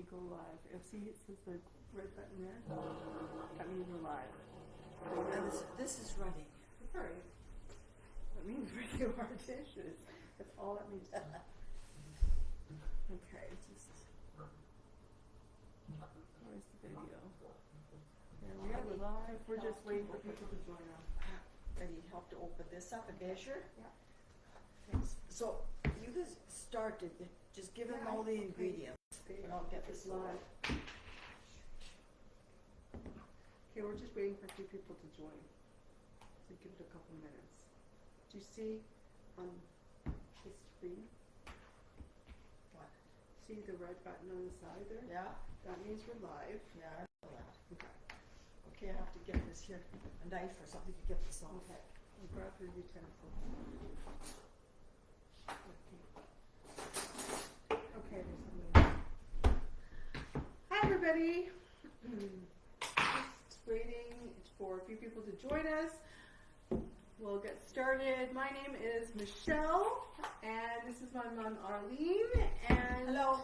go live. You'll see it says the red button there. That means we're live. And this is running. That's all right. That means we're doing our dishes. That's all that means. Okay, just. Where's the video? There we are, we're live. We're just waiting for people to join us. I need help to open this up and measure. Yeah. So you guys started, just give them all the ingredients. And I'll get this live. Okay, we're just waiting for a few people to join. So give it a couple minutes. Do you see on the screen? What? See the red button on the side there? Yeah. That means we're live. Yeah, I know that. Okay. Okay, I have to get this here, a knife or something to get this off. Okay. We'll grab your utensil. Okay, there's something. Hi, everybody. Just waiting for a few people to join us. We'll get started. My name is Michelle, and this is my mom, Arlene. And hello.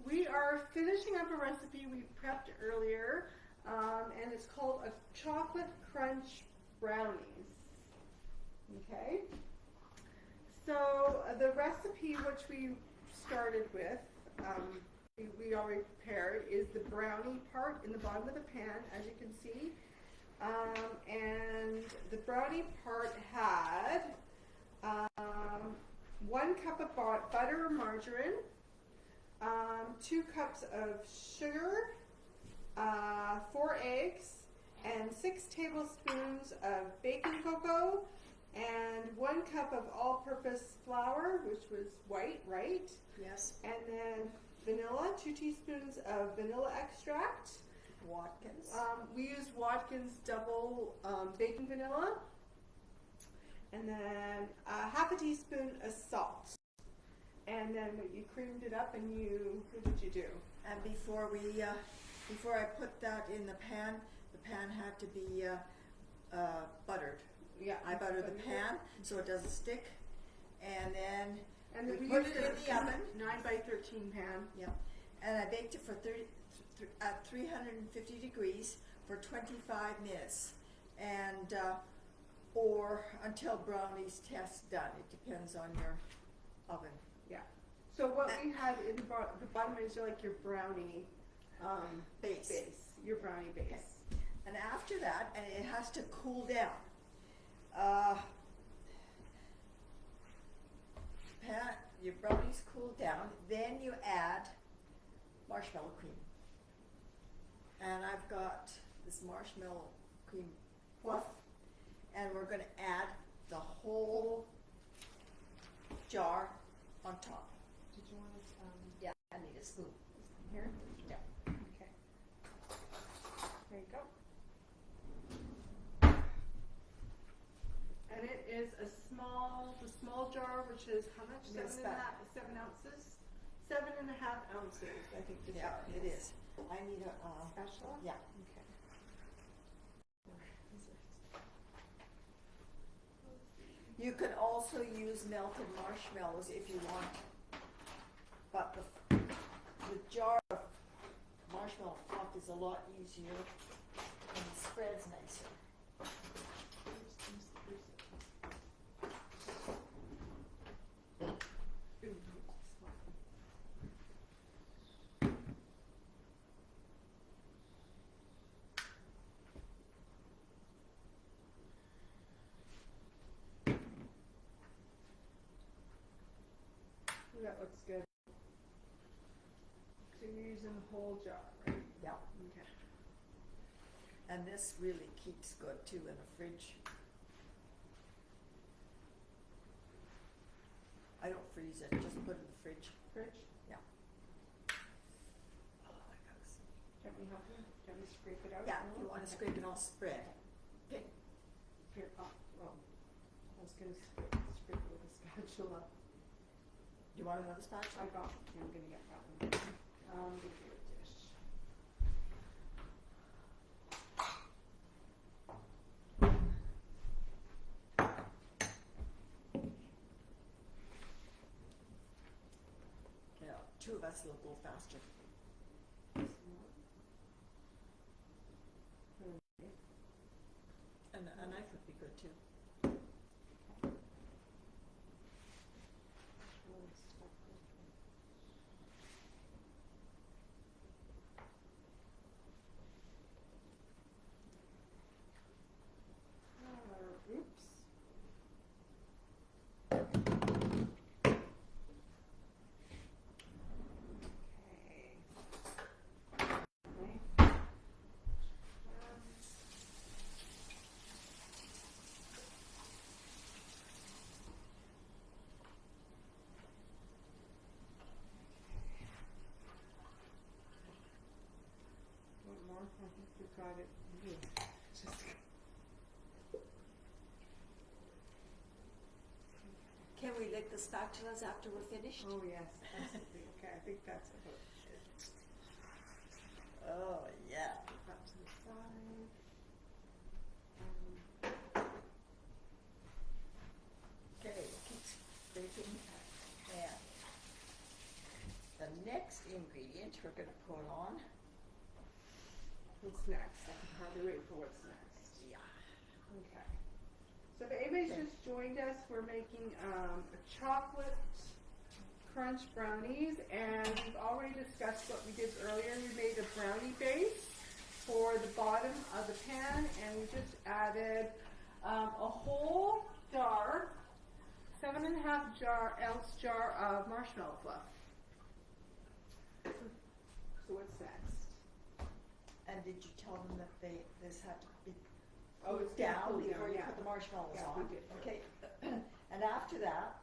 We are finishing up a recipe we prepped earlier, and it's called a chocolate crunch brownies. Okay? So the recipe which we started with, we already prepared, is the brownie part in the bottom of the pan, as you can see. And the brownie part had 1 cup of butter or margarine, 2 cups of sugar, 4 eggs, and 6 tablespoons of baking cocoa, and 1 cup of all-purpose flour, which was white, right? Yes. And then vanilla, 2 teaspoons of vanilla extract. Watkins. We use Watkins double baking vanilla. And then half a teaspoon of salt. And then you creamed it up and what did you do? And before I put that in the pan had to be buttered. Yeah, I butter the pan so it doesn't stick, and then we put it in the oven. 9 by 13 pan. Yeah, and I baked it for at 350 degrees for 25 minutes, and or until brownies test done. It depends on your oven. Yeah. So what we had in the bottom is like your brownie base. Your brownie base. Okay. And after that, and it has to cool down. Your brownies cool down, then you add marshmallow cream. And I've got this marshmallow cream fluff, and we're going to add the whole jar on top. Did you want to? Yeah, I need a spoon. Here? Yeah. Okay. There you go. And it is the small jar, which is how much? 7 ounces? 7.5 ounces, I think the jar is. It is. I need a spatula? Yeah. Okay. You can also use melted marshmallows if you want, but the jar of marshmallow fluff is a lot easier and it spreads nicer. That looks good. So you're using the whole jar, right? Yeah. Okay. And this really keeps good too in the fridge. I don't freeze it, just put it in the fridge. Fridge? Yeah. Oh, that goes. Do you want me to help you? Do you want me to scrape it out? Yeah, if you want to scrape it all spread. Okay. Here, well, I was going to scrape it with a spatula. Do you want another spatula? I'm going to get that one. I'm going to do a dish. Yeah, 2 of us will go faster. good too. Oops. One more. I think we've got it. Yeah. Just Can we lick the spatulas after we're finished? oh yes, absolutely. Okay, I think that's about it. Oh, yeah. Put that to the side. Okay, keep scraping. And the next ingredient we're going to put on. What's next? I can hardly wait for what's next. Yeah. Okay. So if anybody's Okay. just joined us, we're making a chocolate crunch brownies, and we've already discussed what we did earlier. We made a brownie base for the bottom of the pan, and we just added a whole jar, 7.5 ounce jar of marshmallow fluff. So what's next? And did you tell them that this had to be Oh, it's cooled gonna down cool down, before you yeah. put the marshmallows Yeah, on? we did. Okay. And after that,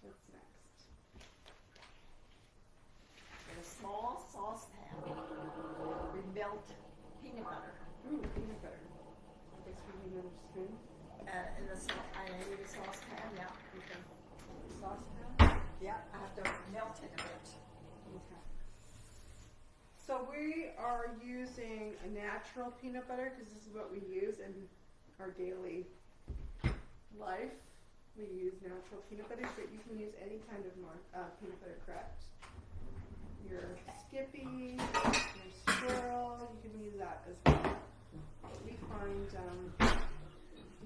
What's next? in a small saucepan, we melt peanut butter. Ooh, peanut butter. I guess we need another spoon. I need a saucepan, yeah. Okay. Saucepan. Yeah, I have to melt it a bit. Okay. So we are using a natural peanut butter because this is what we use in our daily life. We use natural peanut butter, but you can use any kind of peanut butter, correct? Your Skippy, your Swirl, you can use that as well. But we find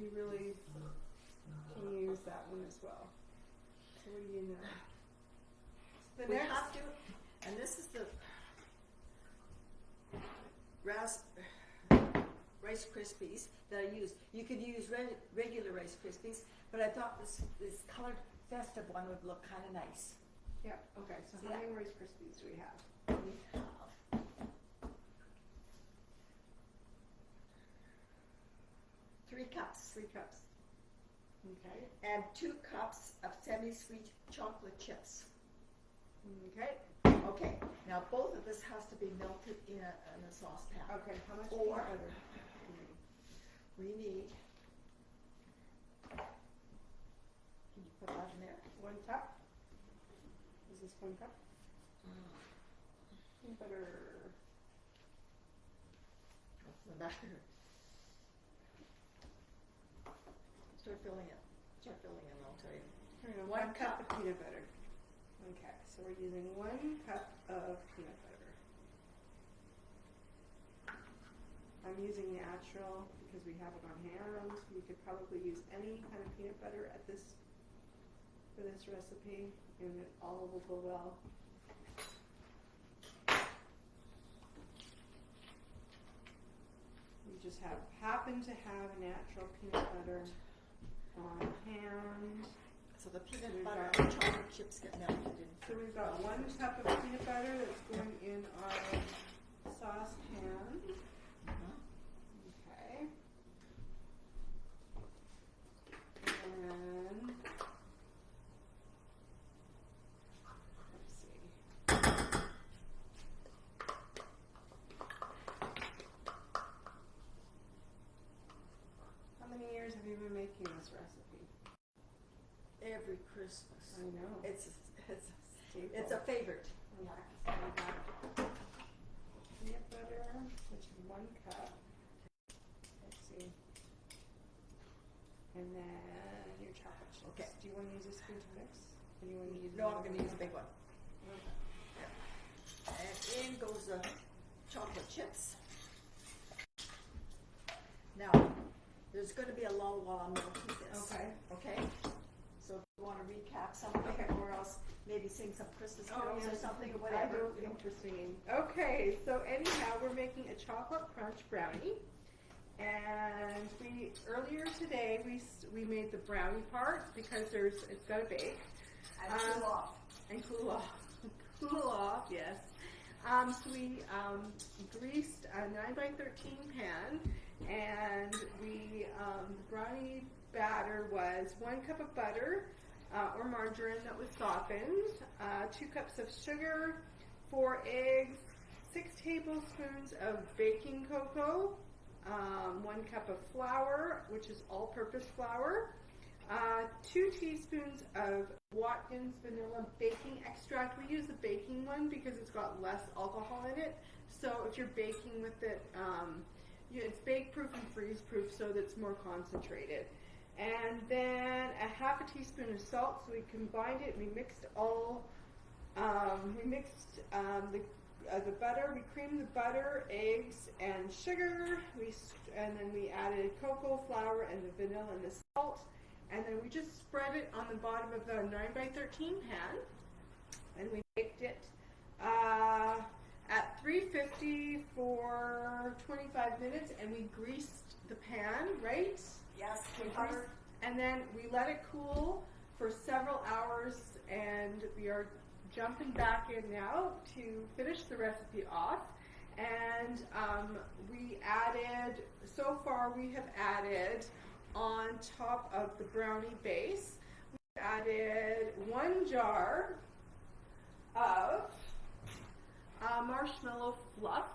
we really can use that one as well. So what do you know? So the We next, have to, and this is the Rice Krispies that I use. You could use regular Rice Krispies, but I thought this colored festive one would look kind of nice. yeah, okay, so how Yeah. many Rice Krispies do we have? We have 3 cups 3 cups. Okay. and 2 cups of semi-sweet chocolate chips. Okay. Okay, now both of this has to be melted in a saucepan. Okay, how much Or- peanut butter? We need, can you put that in there? 1 cup. Is this 1 cup? Peanut butter. What's the matter? Start filling it. Start filling it, and I'll tell you. Here we go, 1 1 cup of cup. peanut butter. Okay, so we're using 1 cup of peanut butter. I'm using natural because we have it on hand. You could probably use any kind of peanut butter at this for this recipe, and it all will go well. We just happen to have natural peanut butter on hand. So the peanut We've butter got- and chocolate chips get melted in. So we've got 1 cup of peanut butter that's going in our saucepan. Okay. And let's see. How many years have you been making this recipe? Every Christmas. I know. It's Staple. a favorite. Okay, so we got peanut butter, which is 1 cup. Let's see. And then your chocolate chips. Okay. Do you want to use a spoon to mix? Or do you want to use No, I'm going to use a big one. Okay. And in goes the chocolate chips. Now, there's going to be a lull while I'm milking this. Okay. Okay? So if you want to recap something, Okay. or else maybe sing some Christmas carols or something, or I whatever. don't interesting. Okay, so anyhow, we're making a chocolate crunch brownie. And earlier today we made the brownie part because it's got to bake. And cool off. And cool off. Cool off, yes. So we greased a 9x13 pan, and the brownie batter was 1 cup of butter or margarine that was softened, 2 cups of sugar, 4 eggs, 6 tablespoons of baking cocoa, 1 cup of flour, which is all-purpose flour, 2 teaspoons of Watkins vanilla baking extract. We use the baking one because it's got less alcohol in it. So if you're baking with it, it's bake-proof and freeze-proof, so that's more concentrated. And then a half a teaspoon of salt. So we combined it. We mixed the butter. We creamed the butter, eggs, and sugar. And then we added cocoa, flour, and the vanilla and the salt. And then we just spread it on the bottom of the 9x13 pan, and we baked it at 350 for 25 minutes, and we greased the pan, right? Yes, and then we let it cool for several hours, and we are jumping back in now to finish the recipe off. And so far we have added on top of the brownie base, we added 1 jar of marshmallow fluff,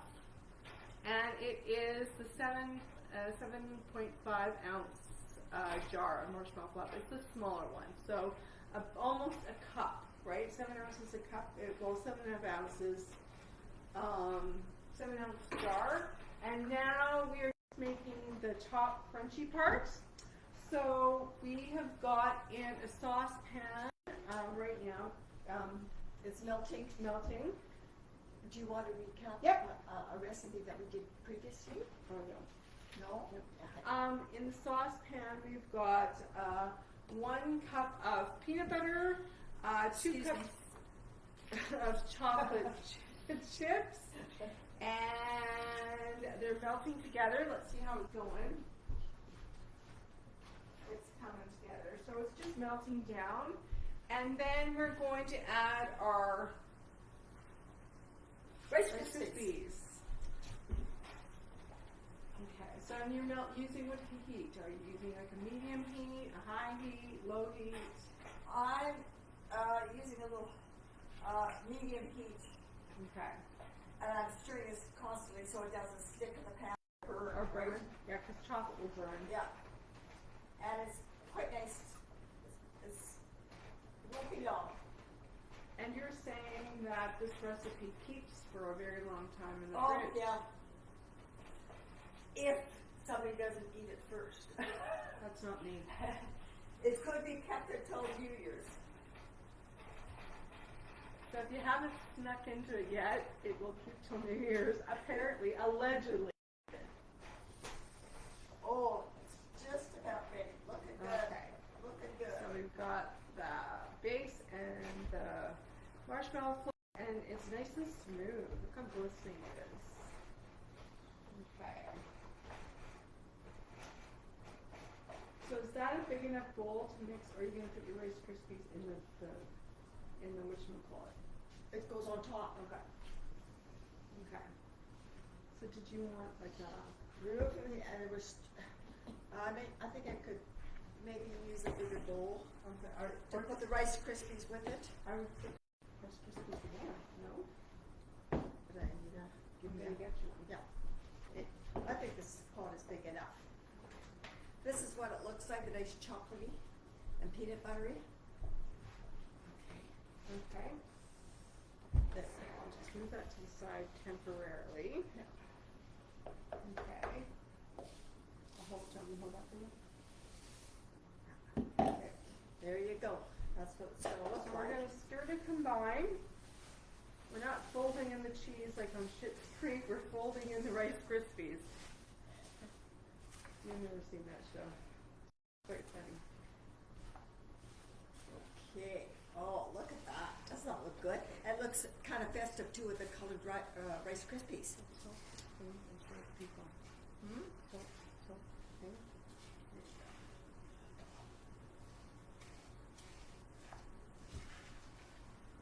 and it is the 7.5 ounce jar of marshmallow fluff. It's the smaller one, so almost a cup, right? 7 ounces a cup. 7.5 ounces, 7 ounce jar. And now we are making the top crunchy part. So we have got in a saucepan right now. It's melting. Do you want to recap a recipe that we did previously? Oh, no. No? In the saucepan, we've got 1 cup of peanut butter, 2 cups of chocolate chips, and they're melting together. Let's see how it's going. It's coming together. So it's just melting down. And then we're going to add our Rice Krispies. Okay, so you're using what heat? Are you using like a medium heat, a high heat, low heat? I'm using a little medium heat. Okay. And I'm stirring this constantly so it doesn't stick in the pan Or burn? Yeah, because chocolate will burn. Yeah. And it's quite nice. It's won't be long. And you're saying that this recipe keeps for a very long time in the Oh, fridge? yeah. If somebody doesn't eat it first. That's not me. It could be kept until New Year's. So if you haven't snuck into it yet, it will keep till New Year's, apparently, allegedly. Oh, it's just about ready. Looking good. Okay. Looking good. So we've got the base and the marshmallow flour, and it's nice and smooth. Look how glistening it is. Okay. So is that a big enough bowl to mix, or are you going to put your Rice Krispies in the whatchamacallit? It goes on top. Okay. Okay. So did you want like a Roof and it was. I think I could maybe use a bigger bowl to put the Rice Krispies with it. I would put Rice Krispies in there, no? But I need to Give me a get you one. Yeah. I think this pot is big enough. This is what it looks like, the nice chocolatey and peanut buttery. Okay. There, I'll just move that to the side temporarily. Yeah. Okay. Hold that for you. Okay. There you go. That's what it's going to look So we're like. going to stir to combine. We're not folding in the cheese like on Schitt's Creek. We're folding in the Rice Krispies. You've never seen that show. Quite funny. Okay. Oh, look at that. Doesn't that look good? It looks kind of festive too with the colored Rice Krispies. Hmm?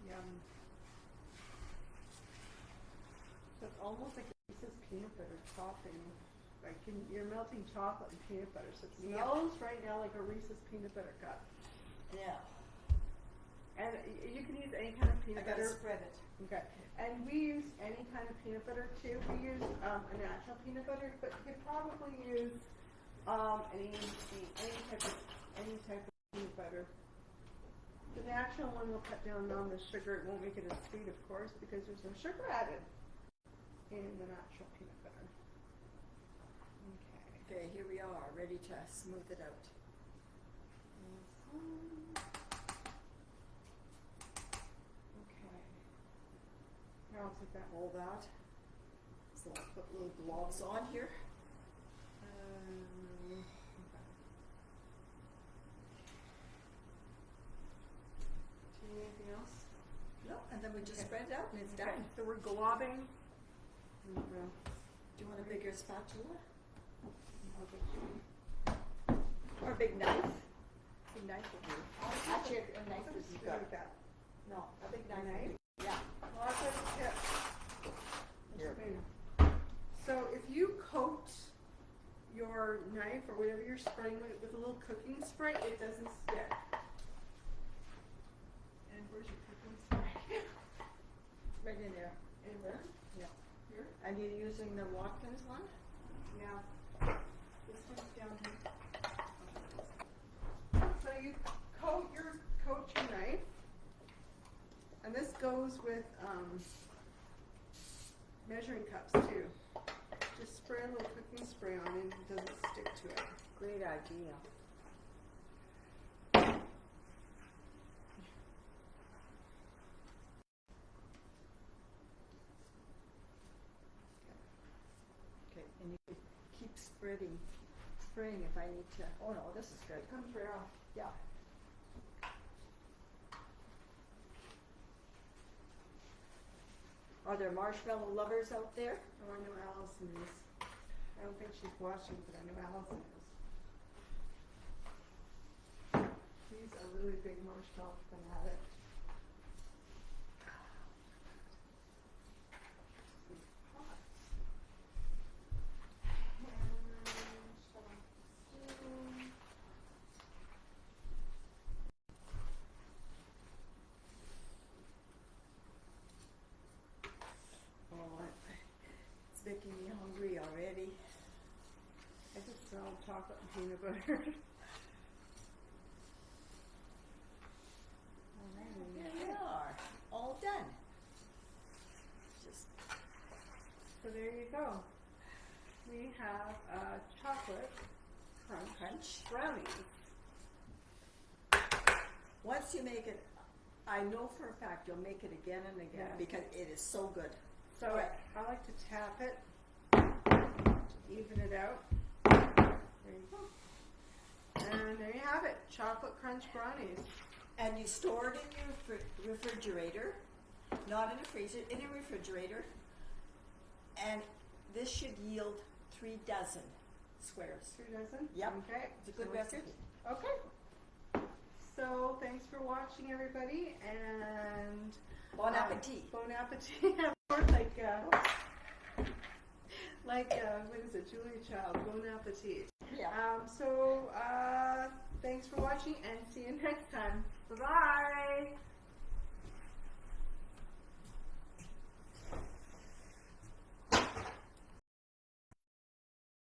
Yum. So it's almost like Reese's peanut butter topping. Like you're melting chocolate and peanut butter. So it smells right now like a Reese's peanut butter cup. Yeah. And you can use any kind of peanut I gotta butter. spread it. Okay. And we use any kind of peanut butter too. We use a natural peanut butter, but you could probably use any type of peanut butter. The natural one will cut down on the sugar. It won't make it as sweet, of course, because there's no sugar added in the natural peanut butter. Okay, here we are, ready to smooth it out. Okay. Now I'll take that. All that. So I'll put little globs on here. Okay. Do you need anything else? No, and then we just Okay. spread it out and it's Okay. done. So we're globbing. Do you want a bigger spatula? Or a big knife? Big knife would do. Actually, a knife would be good. No, a big knife. Knife? would be- Yeah. Well, that's like a tip. Here. So if you coat your knife or whatever you're spraying with a little cooking spray, it doesn't stick. And where's your cooking spray? Right in there. In there? Yeah. Here? And you're using the Watkins one? Yeah. This one's down here. So you coat your knife, and this goes with measuring cups too. Just spray a little cooking spray on it, and it doesn't stick to it. Great idea. Okay, and you can keep spraying if I need to. Oh no, this is good. It comes right off. Yeah. Are there marshmallow lovers out there? Oh, I know Allison is. I don't think she's watching, but I know Allison is. She's a really big marshmallow fanatic. It's making me hungry already. I just smell chocolate and peanut butter. Here we are, all done. Just So there you go. We have chocolate crunch. brownies. Once you make it, I know for a fact you'll make it again and again Yeah. because it is so good. So Okay. I like to tap it to even it out. There you go. And there you have it, chocolate crunch brownies. And you store it in your refrigerator, not in a freezer, in a refrigerator. And this should yield 3 dozen squares. 3 dozen? Yep. Okay. It's a good So let's recipe. see. Okay. So thanks for watching, everybody, and Bon appetit. Bon appetit. Or like what is it, Julia Child? Bon appetit. Yeah. So thanks for watching, and see you next time. Bye bye.